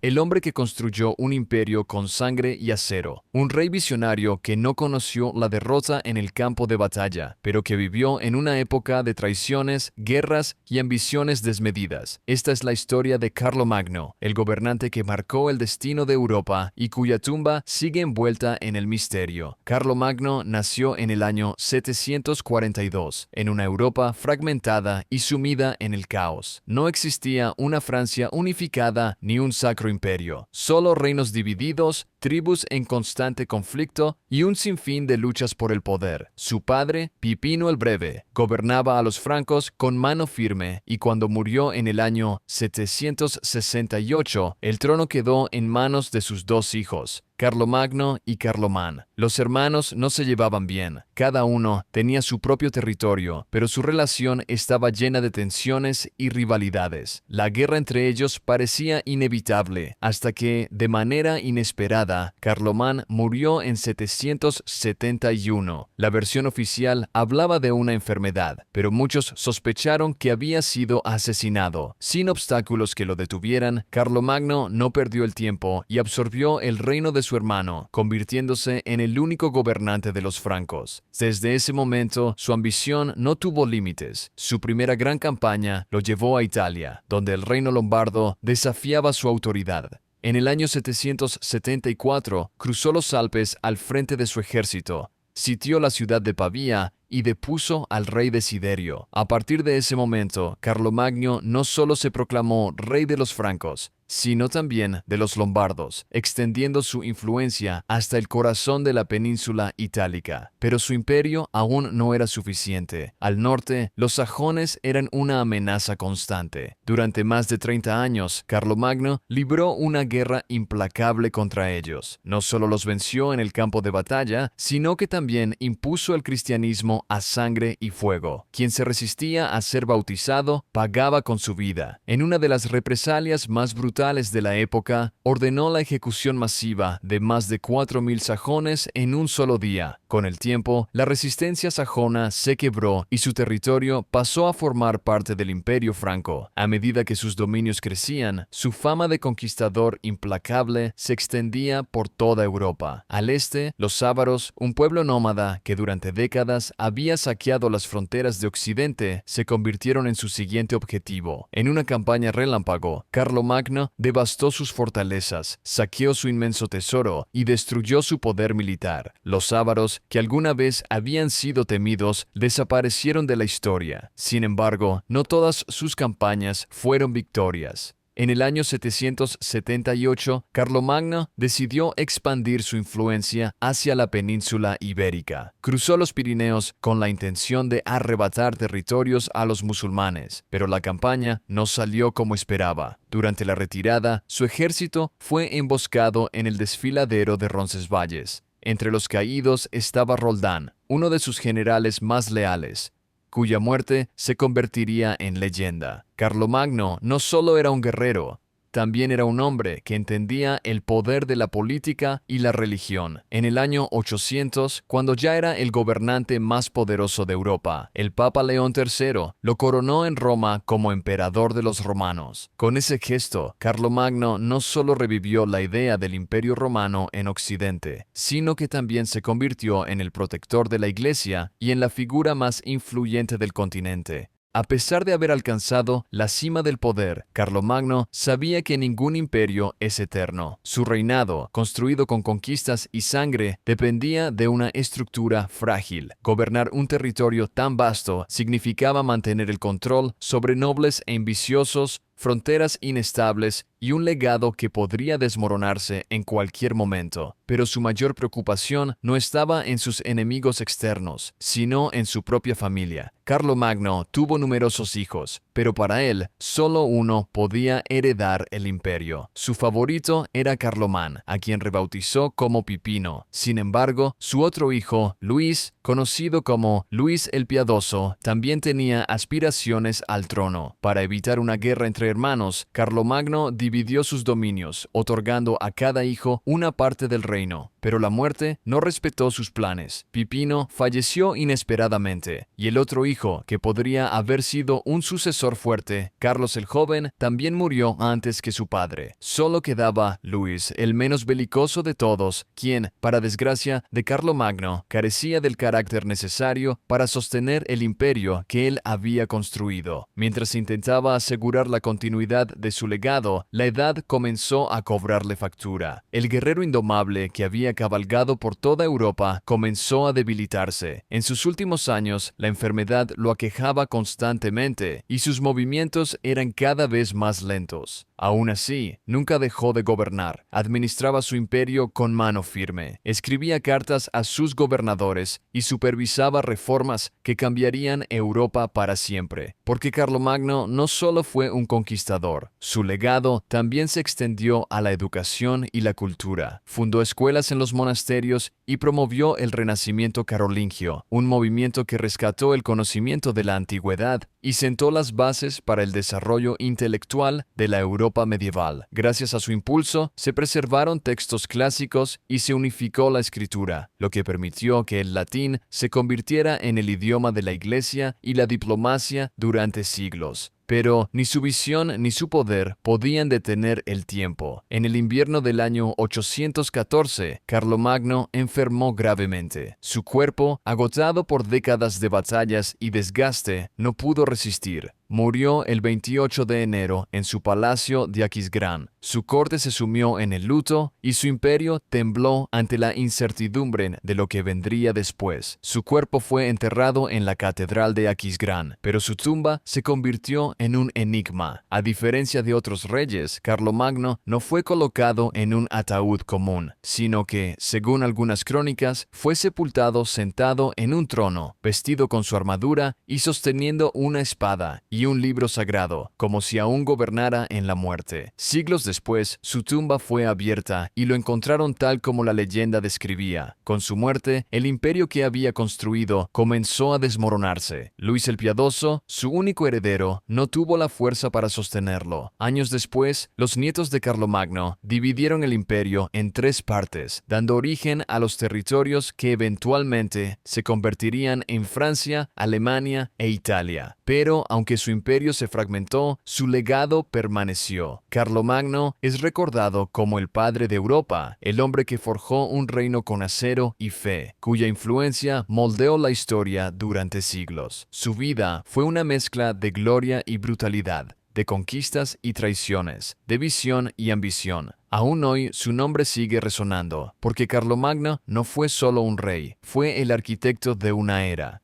el hombre que construyó un imperio con sangre y acero, un rey visionario que no conoció la derrota en el campo de batalla, pero que vivió en una época de traiciones, guerras y ambiciones desmedidas. Esta es la historia de Carlomagno, el gobernante que marcó el destino de Europa y cuya tumba sigue envuelta en el misterio. Carlomagno nació en el año 742, en una Europa fragmentada y sumida en el caos. No existía una Francia unificada ni un sacro imperio, solo reinos divididos, tribus en constante conflicto y un sinfín de luchas por el poder. Su padre, Pipino el Breve, gobernaba a los francos con mano firme y cuando murió en el año 768, el trono quedó en manos de sus dos hijos, Carlomagno y Carlomán. Los hermanos no se llevaban bien, cada uno tenía su propio territorio, pero su relación estaba llena de tensiones y rivalidades. La guerra entre ellos parecía inevitable, hasta que, de manera inesperada, Carlomán murió en 771. La versión oficial hablaba de una enfermedad, pero muchos sospecharon que había sido asesinado. Sin obstáculos que lo detuvieran, Carlomagno no perdió el tiempo y absorbió el reino de su hermano, convirtiéndose en el único gobernante de los francos. Desde ese momento, su ambición no tuvo límites. Su primera gran campaña lo llevó a Italia, donde el reino lombardo desafiaba su autoridad. En el año 774, cruzó los Alpes al frente de su ejército, sitió la ciudad de Pavía y depuso al rey Desiderio. A partir de ese momento, Carlomagno no solo se proclamó rey de los francos, sino también de los lombardos, extendiendo su influencia hasta el corazón de la península itálica. Pero su imperio aún no era suficiente. Al norte, los sajones eran una amenaza constante. Durante más de 30 años, Carlomagno libró una guerra implacable contra ellos. No solo los venció en el campo de batalla, sino que también impuso el cristianismo a sangre y fuego. Quien se resistía a ser bautizado pagaba con su vida. En una de las represalias más brutales de la época, ordenó la ejecución masiva de más de 4.000 sajones en un solo día. Con el tiempo, la resistencia sajona se quebró y su territorio pasó a formar parte del Imperio Franco. A medida que sus dominios crecían, su fama de conquistador implacable se extendía por toda Europa. Al este, los ávaros, un pueblo nómada que durante décadas había saqueado las fronteras de Occidente, se convirtieron en su siguiente objetivo. En una campaña relámpago, Carlomagno devastó sus fortalezas, saqueó su inmenso tesoro y destruyó su poder militar. Los ávaros, que alguna vez habían sido temidos, desaparecieron de la historia. Sin embargo, no todas sus campañas fueron victorias. En el año 778, Carlomagno decidió expandir su influencia hacia la península ibérica. Cruzó los Pirineos con la intención de arrebatar territorios a los musulmanes, pero la campaña no salió como esperaba. Durante la retirada, su ejército fue emboscado en el desfiladero de Roncesvalles. Entre los caídos estaba Roldán, uno de sus generales más leales, cuya muerte se convertiría en leyenda. Carlomagno no solo era un guerrero, también era un hombre que entendía el poder de la política y la religión. En el año 800, cuando ya era el gobernante más poderoso de Europa, el Papa León III lo coronó en Roma como emperador de los romanos. Con ese gesto, Carlomagno no solo revivió la idea del Imperio Romano en Occidente, sino que también se convirtió en el protector de la Iglesia y en la figura más influyente del continente. A pesar de haber alcanzado la cima del poder, Carlomagno sabía que ningún imperio es eterno. Su reinado, construido con conquistas y sangre, dependía de una estructura frágil. Gobernar un territorio tan vasto significaba mantener el control sobre nobles e ambiciosos, fronteras inestables y un legado que podría desmoronarse en cualquier momento. Pero su mayor preocupación no estaba en sus enemigos externos, sino en su propia familia. Carlomagno tuvo numerosos hijos, pero para él, solo uno podía heredar el imperio. Su favorito era Carlomán, a quien rebautizó como Pipino. Sin embargo, su otro hijo, Luis, conocido como Luis el Piadoso, también tenía aspiraciones al trono. Para evitar una guerra entre hermanos, Carlomagno dividió sus dominios, otorgando a cada hijo una parte del reino. Pero la muerte no respetó sus planes. Pipino falleció inesperadamente, y el otro hijo, que podría haber sido un sucesor fuerte, Carlos el Joven, también murió antes que su padre. Solo quedaba Luis, el menos belicoso de todos, quien, para desgracia de Carlomagno, carecía del carácter necesario para sostener el imperio que él había construido. Mientras intentaba asegurar la continuidad de su legado, la edad comenzó a cobrarle factura. El guerrero indomable que había cabalgado por toda Europa comenzó a debilitarse. En sus últimos años, la enfermedad lo aquejaba constantemente y sus movimientos eran cada vez más lentos. Aún así, nunca dejó de gobernar. Administraba su imperio con mano firme. Escribía cartas a sus gobernadores y supervisaba reformas que cambiarían Europa para siempre. Porque Carlomagno no solo fue un conquistador, su legado también se extendió a la educación y la cultura. Fundó escuelas en los monasterios y promovió el Renacimiento carolingio, un movimiento que rescató el conocimiento de la antigüedad y sentó las bases para el desarrollo intelectual de la Europa medieval. Gracias a su impulso, se preservaron textos clásicos y se unificó la escritura, lo que permitió que el latín se convirtiera en el idioma de la Iglesia y la diplomacia durante siglos. Pero ni su visión ni su poder podían detener el tiempo. En el invierno del año 814, Carlomagno enfermó gravemente. Su cuerpo, agotado por décadas de batallas y desgaste, no pudo resistir. Murió el 28 de enero en su palacio de Aquisgrán. Su corte se sumió en el luto y su imperio tembló ante la incertidumbre de lo que vendría después. Su cuerpo fue enterrado en la catedral de Aquisgrán, pero su tumba se convirtió en un enigma. A diferencia de otros reyes, Carlomagno no fue colocado en un ataúd común, sino que, según algunas crónicas, fue sepultado sentado en un trono, vestido con su armadura y sosteniendo una espada y un libro sagrado, como si aún gobernara en la muerte. Siglos después, su tumba fue abierta y lo encontraron tal como la leyenda describía. Con su muerte, el imperio que había construido comenzó a desmoronarse. Luis el Piadoso, su único heredero, no tuvo la fuerza para sostenerlo. Años después, los nietos de Carlomagno dividieron el imperio en 3 partes, dando origen a los territorios que eventualmente se convertirían en Francia, Alemania e Italia. Pero, aunque su imperio se fragmentó, su legado permaneció. Carlomagno es recordado como el padre de Europa, el hombre que forjó un reino con acero y fe, cuya influencia moldeó la historia durante siglos. Su vida fue una mezcla de gloria y brutalidad, de conquistas y traiciones, de visión y ambición. Aún hoy su nombre sigue resonando, porque Carlomagno no fue solo un rey, fue el arquitecto de una era.